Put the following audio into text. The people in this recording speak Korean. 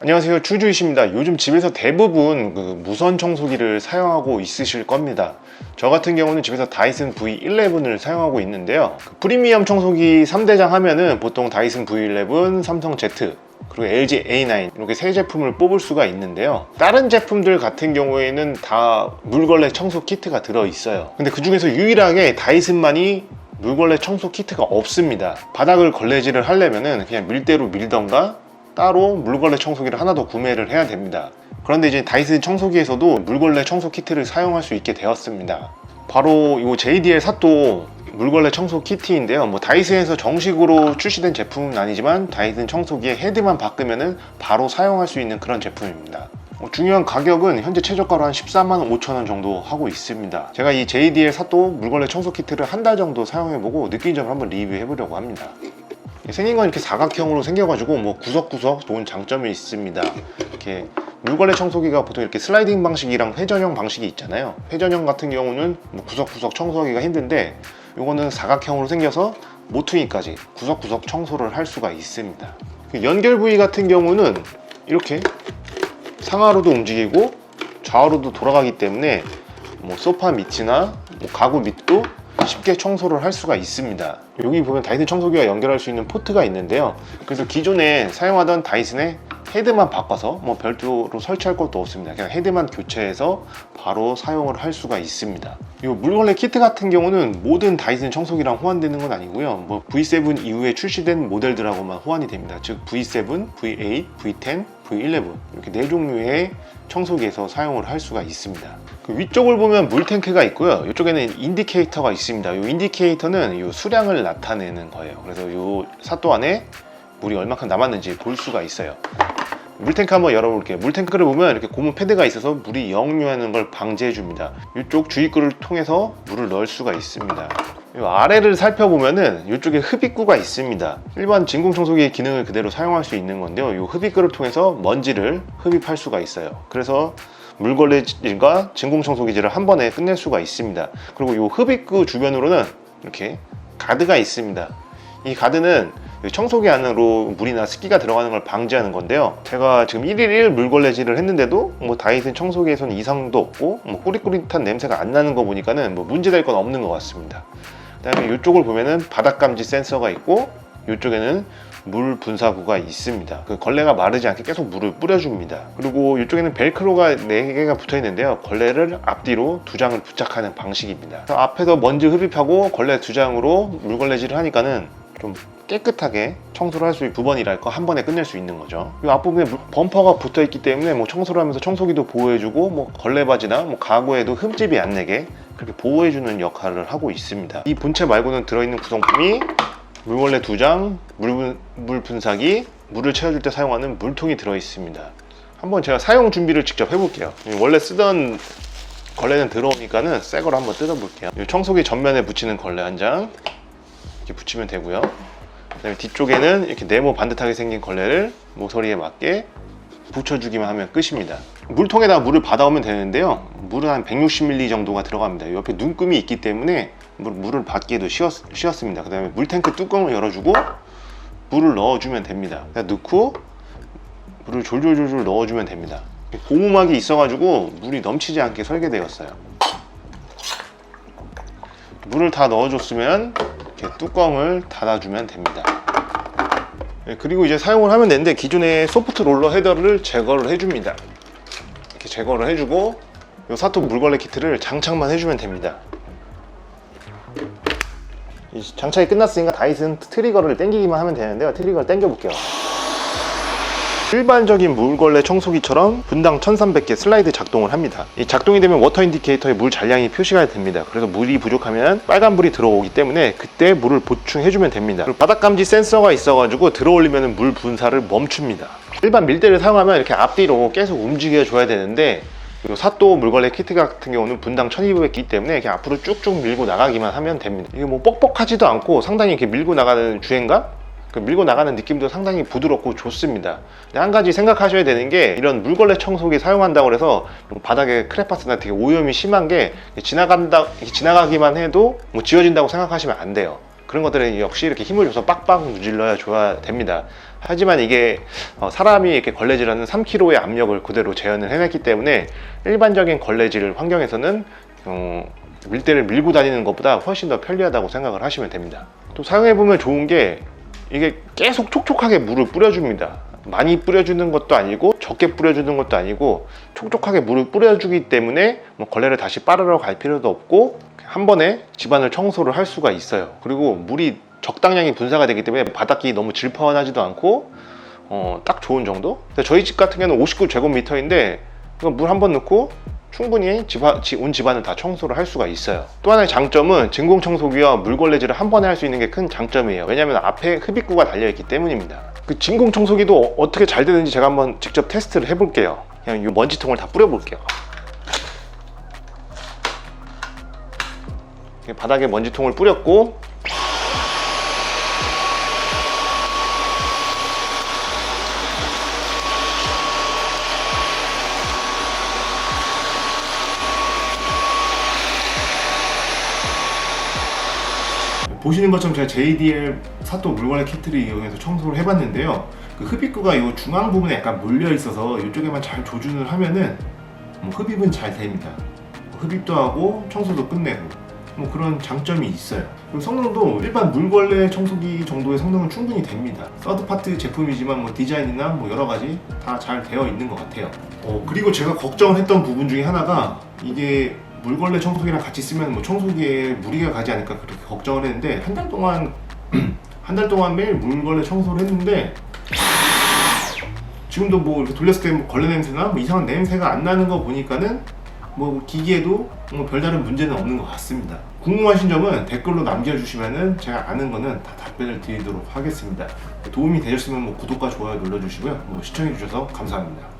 안녕하세요, 추주이십니다. 요즘 집에서 대부분 무선 청소기를 사용하고 있으실 겁니다. 저 같은 경우는 집에서 다이슨 V11을 사용하고 있는데요. 프리미엄 청소기 3대장 하면은 보통 다이슨 V11, 삼성 Z, 그리고 LG A9 이렇게 세 제품을 뽑을 수가 있는데요. 다른 제품들 같은 경우에는 다 물걸레 청소 키트가 들어있어요. 근데 그 중에서 유일하게 다이슨만이 물걸레 청소 키트가 없습니다. 바닥을 걸레질을 하려면은 그냥 밀대로 밀던가 따로 물걸레 청소기를 하나 더 구매를 해야 됩니다. 그런데 이제 다이슨 청소기에서도 물걸레 청소 키트를 사용할 수 있게 되었습니다. 바로 이 JDL 사또 물걸레 청소 키트인데요. 다이슨에서 정식으로 출시된 제품은 아니지만 다이슨 청소기의 헤드만 바꾸면은 바로 사용할 수 있는 그런 제품입니다. 중요한 가격은 현재 최저가로 한 14만 5천 원 정도 하고 있습니다. 제가 이 JDL 사또 물걸레 청소 키트를 한 달 정도 사용해보고 느낀 점을 한번 리뷰해보려고 합니다. 생긴 건 이렇게 사각형으로 생겨가지고 구석구석 좋은 장점이 있습니다. 이렇게 물걸레 청소기가 보통 이렇게 슬라이딩 방식이랑 회전형 방식이 있잖아요. 회전형 같은 경우는 구석구석 청소하기가 힘든데 이거는 사각형으로 생겨서 모퉁이까지 구석구석 청소를 할 수가 있습니다. 연결 부위 같은 경우는 이렇게 상하로도 움직이고 좌우로도 돌아가기 때문에 소파 밑이나 가구 밑도 쉽게 청소를 할 수가 있습니다. 여기 보면 다이슨 청소기와 연결할 수 있는 포트가 있는데요. 그래서 기존에 사용하던 다이슨의 헤드만 바꿔서 별도로 설치할 것도 없습니다. 그냥 헤드만 교체해서 바로 사용을 할 수가 있습니다. 이 물걸레 키트 같은 경우는 모든 다이슨 청소기랑 호환되는 건 아니고요. V7 이후에 출시된 모델들하고만 호환이 됩니다. 즉 V7, V8, V10, V11 이렇게 네 종류의 청소기에서 사용을 할 수가 있습니다. 그 위쪽을 보면 물탱크가 있고요. 이쪽에는 인디케이터가 있습니다. 이 인디케이터는 이 수량을 나타내는 거예요. 그래서 이 사또 안에 물이 얼마큼 남았는지 볼 수가 있어요. 물탱크 한번 열어볼게요. 물탱크를 보면 이렇게 고무 패드가 있어서 물이 역류하는 걸 방지해 줍니다. 이쪽 주입구를 통해서 물을 넣을 수가 있습니다. 이 아래를 살펴보면은 이쪽에 흡입구가 있습니다. 일반 진공 청소기의 기능을 그대로 사용할 수 있는 건데요. 이 흡입구를 통해서 먼지를 흡입할 수가 있어요. 그래서 물걸레질과 진공 청소기질을 한 번에 끝낼 수가 있습니다. 그리고 이 흡입구 주변으로는 이렇게 가드가 있습니다. 이 가드는 청소기 안으로 물이나 습기가 들어가는 걸 방지하는 건데요. 제가 지금 1일 1 물걸레질을 했는데도 다이슨 청소기에서는 이상도 없고 꾸릿꾸릿한 냄새가 안 나는 거 보니까는 문제될 건 없는 것 같습니다. 그 다음에 이쪽을 보면은 바닥 감지 센서가 있고 이쪽에는 물 분사구가 있습니다. 그 걸레가 마르지 않게 계속 물을 뿌려줍니다. 그리고 이쪽에는 벨크로가 4개가 붙어 있는데요. 걸레를 앞뒤로 2장을 부착하는 방식입니다. 앞에서 먼지 흡입하고 걸레 2장으로 물걸레질을 하니까는 좀 깨끗하게 청소를 할 수 있고 2번이랄 거 한 번에 끝낼 수 있는 거죠. 이 앞부분에 범퍼가 붙어 있기 때문에 청소를 하면서 청소기도 보호해주고 걸레바지나 가구에도 흠집이 안 내게 그렇게 보호해주는 역할을 하고 있습니다. 이 본체 말고는 들어있는 구성품이 물걸레 2장, 물 분사기, 물을 채워줄 때 사용하는 물통이 들어있습니다. 한번 제가 사용 준비를 직접 해볼게요. 원래 쓰던 걸레는 들어오니까는 새 걸 한번 뜯어볼게요. 청소기 전면에 붙이는 걸레 한 장 이렇게 붙이면 되고요. 그다음에 뒤쪽에는 이렇게 네모 반듯하게 생긴 걸레를 모서리에 맞게 붙여주기만 하면 끝입니다. 물통에다가 물을 받아오면 되는데요. 물은 한 160ml 정도가 들어갑니다. 옆에 눈금이 있기 때문에 물을 받기에도 쉬웠습니다. 그 다음에 물탱크 뚜껑을 열어주고 물을 넣어주면 됩니다. 넣고 물을 졸졸졸졸 넣어주면 됩니다. 고무막이 있어가지고 물이 넘치지 않게 설계되었어요. 물을 다 넣어줬으면 이렇게 뚜껑을 닫아주면 됩니다. 그리고 이제 사용을 하면 되는데 기존의 소프트 롤러 헤더를 제거를 해줍니다. 이렇게 제거를 해주고 이 사또 물걸레 키트를 장착만 해주면 됩니다. 장착이 끝났으니까 다이슨 트리거를 당기기만 하면 되는데요. 트리거를 당겨 볼게요. 일반적인 물걸레 청소기처럼 분당 1300개 슬라이드 작동을 합니다. 이 작동이 되면 워터 인디케이터에 물 잔량이 표시가 됩니다. 그래서 물이 부족하면 빨간불이 들어오기 때문에 그때 물을 보충해주면 됩니다. 그리고 바닥 감지 센서가 있어가지고 들어올리면 물 분사를 멈춥니다. 일반 밀대를 사용하면 이렇게 앞뒤로 계속 움직여줘야 되는데 사또 물걸레 키트 같은 경우는 분당 1200기 때문에 그냥 앞으로 쭉쭉 밀고 나가기만 하면 됩니다. 이게 뻑뻑하지도 않고 상당히 이렇게 밀고 나가는 주행감? 밀고 나가는 느낌도 상당히 부드럽고 좋습니다. 근데 한 가지 생각하셔야 되는 게 이런 물걸레 청소기 사용한다고 해서 바닥에 크레파스나 되게 오염이 심한 게 지나가기만 해도 지워진다고 생각하시면 안 돼요. 그런 것들은 역시 이렇게 힘을 줘서 빡빡 누질러야 줘야 됩니다. 하지만 이게 사람이 이렇게 걸레질하는 3kg의 압력을 그대로 재현을 해냈기 때문에 일반적인 걸레질 환경에서는 밀대를 밀고 다니는 것보다 훨씬 더 편리하다고 생각을 하시면 됩니다. 또 사용해보면 좋은 게 이게 계속 촉촉하게 물을 뿌려줍니다. 많이 뿌려주는 것도 아니고 적게 뿌려주는 것도 아니고 촉촉하게 물을 뿌려주기 때문에 뭐 걸레를 다시 빨으러 갈 필요도 없고 한 번에 집안을 청소를 할 수가 있어요. 그리고 물이 적당량이 분사가 되기 때문에 바닥이 너무 질펀하지도 않고 딱 좋은 정도? 저희 집 같은 경우는 59제곱미터인데 물 한 번 넣고 충분히 온 집안을 다 청소를 할 수가 있어요. 또 하나의 장점은 진공청소기와 물걸레질을 한 번에 할 수 있는 게 큰 장점이에요. 왜냐하면 앞에 흡입구가 달려있기 때문입니다. 그 진공청소기도 어떻게 잘 되는지 제가 한번 직접 테스트를 해볼게요. 그냥 이 먼지통을 다 뿌려볼게요. 바닥에 먼지통을 뿌렸고 보시는 것처럼 제가 JDL 사또 물걸레 키트를 이용해서 청소를 해봤는데요. 그 흡입구가 이 중앙 부분에 약간 몰려 있어서 이쪽에만 잘 조준을 하면은 흡입은 잘 됩니다. 흡입도 하고 청소도 끝내고 그런 장점이 있어요. 그리고 성능도 일반 물걸레 청소기 정도의 성능은 충분히 됩니다. 서드파트 제품이지만 디자인이나 여러 가지 다 잘 되어 있는 것 같아요. 그리고 제가 걱정을 했던 부분 중에 하나가 이게 물걸레 청소기랑 같이 쓰면 청소기에 무리가 가지 않을까 그렇게 걱정을 했는데 한 달 동안 매일 물걸레 청소를 했는데 지금도 이렇게 돌렸을 때 걸레 냄새나 이상한 냄새가 안 나는 거 보니까는 기기에도 별다른 문제는 없는 것 같습니다. 궁금하신 점은 댓글로 남겨주시면은 제가 아는 거는 다 답변을 드리도록 하겠습니다. 도움이 되셨으면 구독과 좋아요 눌러주시고요. 시청해주셔서 감사합니다.